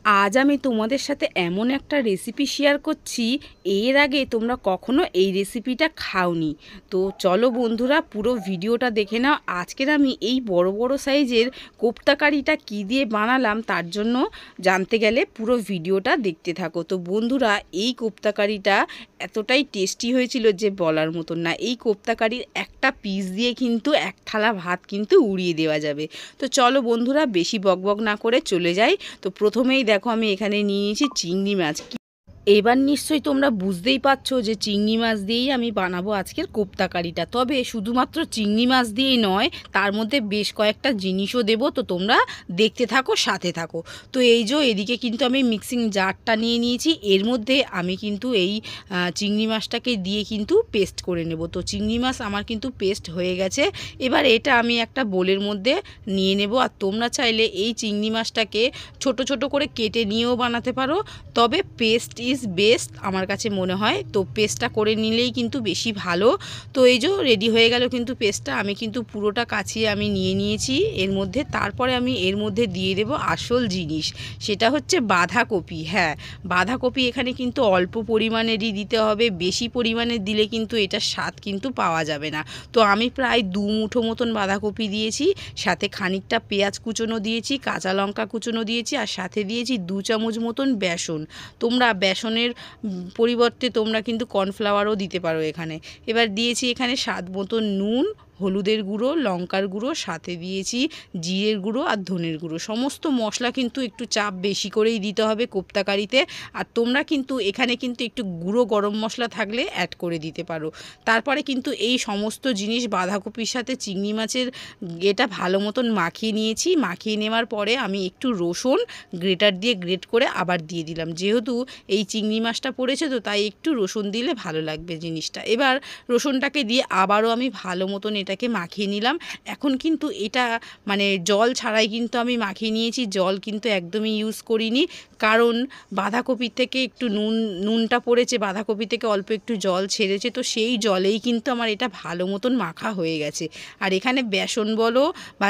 আজ আমি তোমাদের সাথে এমন একটা রেসিপি শেয়ার করছি, এর আগে তোমরা কখনো এই রেসিপিটা খাওনি। তো চলো বন্ধুরা, পুরো ভিডিওটা দেখে নাও। আজকের আমি এই বড় বড় সাইজের কোপ্তা কারিটা কী দিয়ে বানালাম তার জন্য জানতে গেলে পুরো ভিডিওটা দেখতে থাকো। তো বন্ধুরা, এই কোপ্তা কারিটা এতটাই টেস্টি হয়েছিল যে বলার মতন না। এই কোপ্তা কারির একটা পিস দিয়ে কিন্তু এক থালা ভাত কিন্তু উড়িয়ে দেওয়া যাবে। তো চলো বন্ধুরা, বেশি বকবক না করে চলে যাই। তো প্রথমেই দেখো আমি এখানে নিয়ে নিয়েছি চিংড়ি মাছ। এবার নিশ্চয়ই তোমরা বুঝতেই পারছো যে চিংড়ি মাছ দিয়েই আমি বানাবো আজকের কোপ্তা কারিটা। তবে শুধুমাত্র চিংড়ি মাছ দিয়েই নয়, তার মধ্যে বেশ কয়েকটা জিনিসও দেবো। তো তোমরা দেখতে থাকো, সাথে থাকো। তো এই যে এদিকে কিন্তু আমি মিক্সিং জারটা নিয়ে নিয়েছি, এর মধ্যে আমি কিন্তু এই চিংড়ি মাছটাকে দিয়ে কিন্তু পেস্ট করে নেব। তো চিংড়ি মাছ আমার কিন্তু পেস্ট হয়ে গেছে। এবার এটা আমি একটা বোলের মধ্যে নিয়ে নেব। আর তোমরা চাইলে এই চিংড়ি মাছটাকে ছোট ছোট করে কেটে নিয়েও বানাতে পারো, তবে পেস্ট ইজ বেস্ট আমার কাছে মনে হয়। তো পেস্টটা করে নিলেই কিন্তু বেশি ভালো। তো এই যে রেডি হয়ে গেল কিন্তু পেস্টটা, আমি কিন্তু পুরোটা কাছিয়ে আমি নিয়ে নিয়েছি এর মধ্যে। তারপরে আমি এর মধ্যে দিয়ে দেব আসল জিনিস, সেটা হচ্ছে বাঁধাকপি। হ্যাঁ, বাঁধাকপি এখানে কিন্তু অল্প পরিমাণেরই দিতে হবে, বেশি পরিমাণে দিলে কিন্তু এটার স্বাদ কিন্তু পাওয়া যাবে না। তো আমি প্রায় 2 মুঠো মতন বাঁধাকপি দিয়েছি, সাথে খানিকটা পেঁয়াজ কুচোনো দিয়েছি, কাঁচা লঙ্কা কুচোনো দিয়েছি, আর সাথে দিয়েছি 2 চামচ মতন বেসন। তোমরা বেসনের পরিবর্তে তোমরা কিন্তু কর্নফ্লাওয়ারও দিতে পারো এখানে। এবার দিয়েছি এখানে স্বাদ মতো নুন, হলুদের গুঁড়ো, লঙ্কার গুঁড়ো, সাথে দিয়েছি জিরের গুঁড়ো আর ধনের গুঁড়ো। সমস্ত মশলা কিন্তু একটু চাপ বেশি করেই দিতে হবে কোপ্তা কারিতে। আর তোমরা কিন্তু এখানে কিন্তু একটু গুঁড়ো গরম মশলা থাকলে অ্যাড করে দিতে পারো। তারপরে কিন্তু এই সমস্ত জিনিস বাঁধাকপির সাথে চিংড়ি মাছের এটা ভালো মতন মাখিয়ে নিয়েছি। মাখিয়ে নেওয়ার পরে আমি একটু রসুন গ্রেটার দিয়ে গ্রেট করে আবার দিয়ে দিলাম। যেহেতু এই চিংড়ি মাছটা পড়েছে, তো তাই একটু রসুন দিলে ভালো লাগবে জিনিসটা। এবার রসুনটাকে দিয়ে আবারও আমি ভালো মতন এটাকে মাখিয়ে নিলাম। এখন কিন্তু এটা মানে জল ছাড়াই কিন্তু আমি মাখিয়ে নিয়েছি, জল কিন্তু একদমই ইউজ করিনি। কারণ বাঁধাকপির থেকে একটু নুনটা পড়েছে, বাঁধাকপি থেকে অল্প একটু জল ছেড়েছে, তো সেই জলেই কিন্তু আমার এটা ভালো মতন মাখা হয়ে গেছে। আর এখানে বেসন বলো বা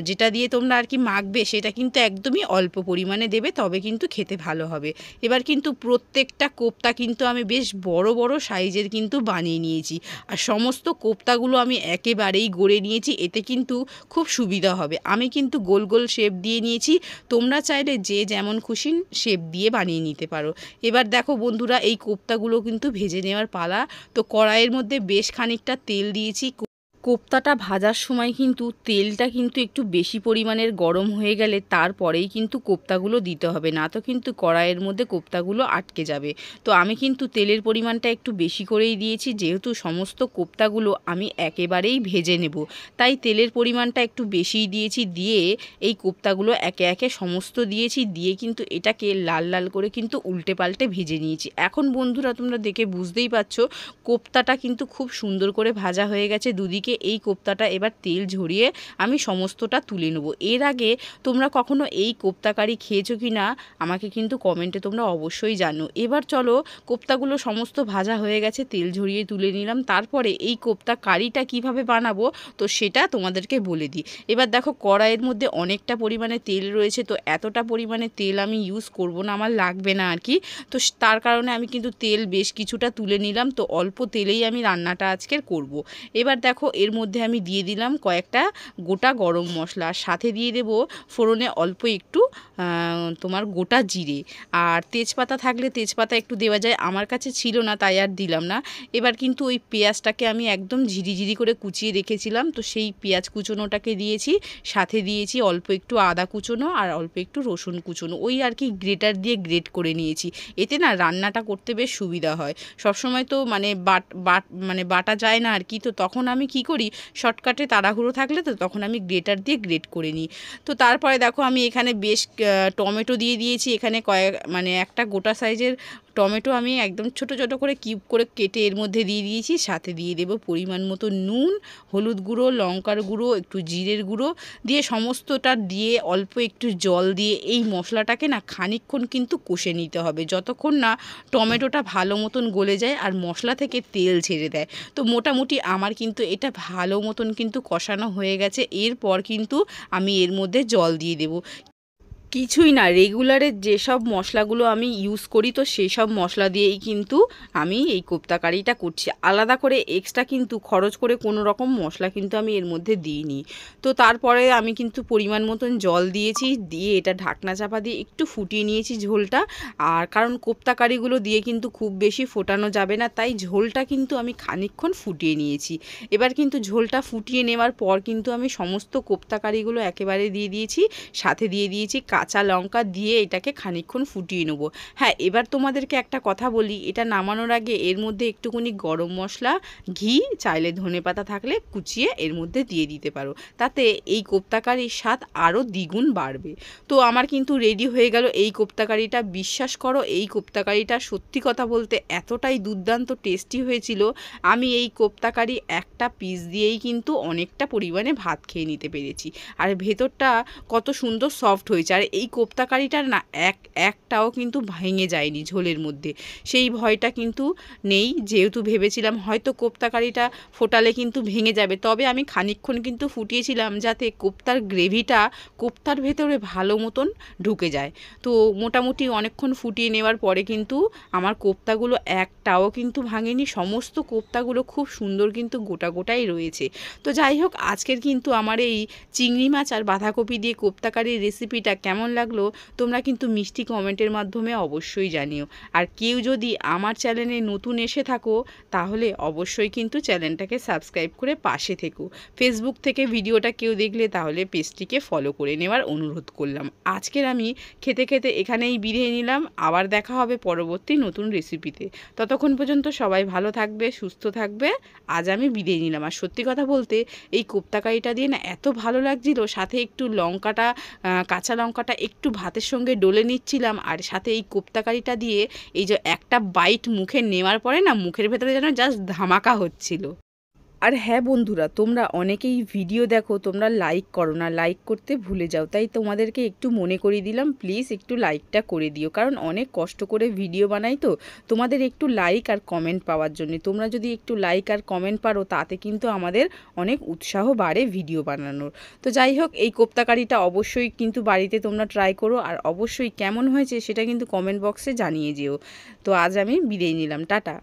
যেটা দিয়ে তোমরা আর কি মাখবে, সেটা কিন্তু একদমই অল্প পরিমাণে দেবে, তবে কিন্তু খেতে ভালো হবে। এবার কিন্তু প্রত্যেকটা কোপ্তা কিন্তু আমি বেশ বড় বড় সাইজের কিন্তু বানিয়ে নিয়েছি। আর সমস্ত কোপ্তাগুলো আমি একেবারেই গড়ে নিয়েছি, এতে কিন্তু খুব সুবিধা হবে। আমি কিন্তু গোল গোল শেপ দিয়ে নিয়েছি, তোমরা চাইলে যে যেমন খুশি শেপ দিয়ে বানিয়ে নিতে পারো। এবার দেখো বন্ধুরা, এই কোপ্তাগুলো কিন্তু ভেজে নেওয়ার পালা। তো কড়াইয়ের মধ্যে বেশ খানিকটা তেল দিয়েছি। কোপ্তাটা ভাজার সময় কিন্তু তেলটা কিন্তু একটু বেশি পরিমাণের গরম হয়ে গেলে তারপরেই কিন্তু কোপ্তাগুলো দিতে হবে, না তো কিন্তু কড়াইয়ের মধ্যে কোপ্তাগুলো আটকে যাবে। তো আমি কিন্তু তেলের পরিমাণটা একটু বেশি করেই দিয়েছি, যেহেতু সমস্ত কোপ্তাগুলো আমি একেবারেই ভেজে নেব, তাই তেলের পরিমাণটা একটু বেশিই দিয়েছি। দিয়ে এই কোপ্তাগুলো একে একে সমস্ত দিয়েছি, দিয়ে কিন্তু এটাকে লাল লাল করে কিন্তু উল্টে পাল্টে ভেজে নিয়েছি। এখন বন্ধুরা, তোমরা দেখে বুঝতেই পারছো কোপ্তাটা কিন্তু খুব সুন্দর করে ভাজা হয়ে গেছে দুদিকে। এই কোপ্তাটা এবার তেল ঝরিয়ে আমি সমস্তটা তুলে নেব। এর আগে তোমরা কখনো এই কোপ্তা কারি খেয়েছো কি না আমাকে কিন্তু কমেন্টে তোমরা অবশ্যই জানো। এবার চলো, কোপ্তাগুলো সমস্ত ভাজা হয়ে গেছে, তেল ঝরিয়ে তুলে নিলাম। তারপরে এই কোপ্তা কারিটা কিভাবে বানাবো তো সেটা তোমাদেরকে বলে দিই। এবার দেখো, কড়াইয়ের মধ্যে অনেকটা পরিমাণে তেল রয়েছে, তো এতটা পরিমাণে তেল আমি ইউজ করব না, আমার লাগবে না আর কি। তো তার কারণে আমি কিন্তু তেল বেশ কিছুটা তুলে নিলাম। তো অল্প তেলেই আমি রান্নাটা আজকের করব। এবার দেখো, এর মধ্যে আমি দিয়ে দিলাম কয়েকটা গোটা গরম মশলা, সাথে দিয়ে দেব ফোড়নে অল্প একটু তোমার গোটা জিরে, আর তেজপাতা থাকলে তেজপাতা একটু দেওয়া যায়, আমার কাছে ছিল না তাই আর দিলাম না। এবার কিন্তু ওই পেঁয়াজটাকে আমি একদম ঝিরিঝিরি করে কুচিয়ে রেখেছিলাম, তো সেই পেঁয়াজ কুচোনোটাকে দিয়েছি, সাথে দিয়েছি অল্প একটু আদা কুচোনো আর অল্প একটু রসুন কুচোনো, ওই আর কি গ্রেটার দিয়ে গ্রেট করে নিয়েছি। এতে না রান্নাটা করতে বেশ সুবিধা হয়। সবসময় তো মানে বাটা যায় না আর কি। তো তখন আমি কি করি, শর্টকাটে তাড়াহুড়ো থাকলে তো তখন আমি গ্রেটার দিয়ে গ্রেট করে নিই। তো তারপরে দেখো, আমি এখানে বেশ টমেটো দিয়ে দিয়েছি। এখানে একটা গোটা সাইজের টমেটো আমি একদম ছোট ছোট করে কিউব করে কেটে এর মধ্যে দিয়ে দিয়েছি। সাথে দিয়ে দেবো পরিমাণ মতো নুন, হলুদ গুঁড়ো, লঙ্কার গুঁড়ো, একটু জিরের গুঁড়ো দিয়ে সমস্তটা দিয়ে অল্প একটু জল দিয়ে এই মশলাটাকে না খানিকক্ষণ কিন্তু কষে নিতে হবে, যতক্ষণ না টমেটোটা ভালো মতন গলে যায় আর মশলা থেকে তেল ছেড়ে দেয়। তো মোটামুটি আমার কিন্তু এটা ভালো মতন কিন্তু কষানো হয়ে গেছে। এরপর কিন্তু আমি এর মধ্যে জল দিয়ে দেবো। কিছুই না, রেগুলারের যেসব মশলাগুলো আমি ইউজ করি তো সেই সব মশলা দিয়েই কিন্তু আমি এই কোপ্তা কারিটা করছি। আলাদা করে এক্সট্রা কিন্তু খরচ করে কোনো রকম মশলা কিন্তু আমি এর মধ্যে দিইনি। তো তারপরে আমি কিন্তু পরিমাণ মতন জল দিয়েছি, দিয়ে এটা ঢাকনা চাপা দিয়ে একটু ফুটিয়ে নিয়েছি ঝোলটা। আর কারণ কোপ্তা কারিগুলো দিয়ে কিন্তু খুব বেশি ফোটানো যাবে না, তাই ঝোলটা কিন্তু আমি খানিকক্ষণ ফুটিয়ে নিয়েছি। এবার কিন্তু ঝোলটা ফুটিয়ে নেওয়ার পর কিন্তু আমি সমস্ত কোপ্তা কারিগুলো একেবারে দিয়ে দিয়েছি, সাথে দিয়ে দিয়েছি কাঁচা লঙ্কা, দিয়ে এটাকে খানিকক্ষণ ফুটিয়ে নেবো। হ্যাঁ, এবার তোমাদেরকে একটা কথা বলি, এটা নামানোর আগে এর মধ্যে একটুখানি গরম মশলা, ঘি, চাইলে ধনেপাতা থাকলে কুচিয়ে এর মধ্যে দিয়ে দিতে পারো, তাতে এই কোপ্তা কারির স্বাদ আরও দ্বিগুণ বাড়বে। তো আমার কিন্তু রেডি হয়ে গেল এই কোপ্তা কারিটা। বিশ্বাস করো, এই কোপ্তা কারিটা সত্যি কথা বলতে এতটাই দুর্দান্ত টেস্টি হয়েছিল, আমি এই কোপ্তা কারি একটা পিস দিয়েই কিন্তু অনেকটা পরিমাণে ভাত খেয়ে নিতে পেরেছি। আর ভেতরটা কত সুন্দর সফট হয়েছে। আর এই কোপ্তা কারিটার না একটাও কিন্তু ভেঙে যায়নি ঝোলের মধ্যে, সেই ভয়টা কিন্তু নেই। যেহেতু ভেবেছিলাম হয়তো কোপ্তা কারিটা ফোটালে কিন্তু ভেঙে যাবে, তবে আমি খানিকক্ষণ কিন্তু ফুটিয়েছিলাম যাতে কোপ্তার গ্রেভিটা কোপ্তার ভেতরে ভালো মতন ঢুকে যায়। তো মোটামুটি অনেকক্ষণ ফুটিয়ে নেওয়ার পরে কিন্তু আমার কোপ্তাগুলো একটাও কিন্তু ভাঙেনি, সমস্ত কোপ্তাগুলো খুব সুন্দর কিন্তু গোটা গোটাই রয়েছে। তো যাই হোক, আজকের কিন্তু আমার এই চিংড়ি মাছ আর বাঁধাকপি দিয়ে কোপ্তা কারির রেসিপিটা কেমন লাগলো তোমরা কিন্তু মিষ্টি কমেন্টের মাধ্যমে অবশ্যই জানিও। আর কেউ যদি আমার চ্যানেলে নতুন এসে থাকো তাহলে অবশ্যই কিন্তু চ্যানেলটাকে সাবস্ক্রাইব করে পাশে থেকো। ফেসবুক থেকে ভিডিওটা কেউ দেখলে তাহলে পেজটিকে ফলো করে নেওয়ার অনুরোধ করলাম। আজকের আমি খেতে খেতে এখানেই বিদায় নিলাম, আবার দেখা হবে পরবর্তী নতুন রেসিপিতে। ততক্ষণ পর্যন্ত সবাই ভালো থাকবে, সুস্থ থাকবে। আজ আমি বিদায় নিলাম। আর সত্যি কথা বলতে এই কোপ্তা কারিটা দিয়ে না এত ভালো লাগছিল, সাথে একটু লঙ্কাটা, কাঁচা লঙ্কাটা একটু ভাতের সঙ্গে ডলে নিচ্ছিলাম, আর সাথে এই কোপ্তা কারিটা দিয়ে এই যে একটা বাইট মুখে নেওয়ার পরে না মুখের ভেতরে যেন জাস্ট ধামাকা হচ্ছিল। আর হ্যাঁ বন্ধুরা, তোমরা অনেকেই ভিডিও দেখো, তোমরা লাইক করো না, লাইক করতে ভুলে যাও, তাই তোমাদেরকে একটু মনে করিয়ে দিলাম, প্লিজ একটু লাইকটা করে দিও, কারণ অনেক কষ্ট করে ভিডিও বানাই তো তোমাদের একটু লাইক আর কমেন্ট পাওয়ার জন্য। তোমরা যদি একটু লাইক আর কমেন্ট পারো তাতে কিন্তু আমাদের অনেক উৎসাহ বাড়ে ভিডিও বানানোর। তো যাই হোক, এই কোপ্তা কারিটা অবশ্যই কিন্তু বাড়িতে তোমরা ট্রাই করো, আর অবশ্যই কেমন হয়েছে সেটা কিন্তু কমেন্ট বক্সে জানিয়ে যেও। তো আজ আমি বিদায় নিলাম, টাটা।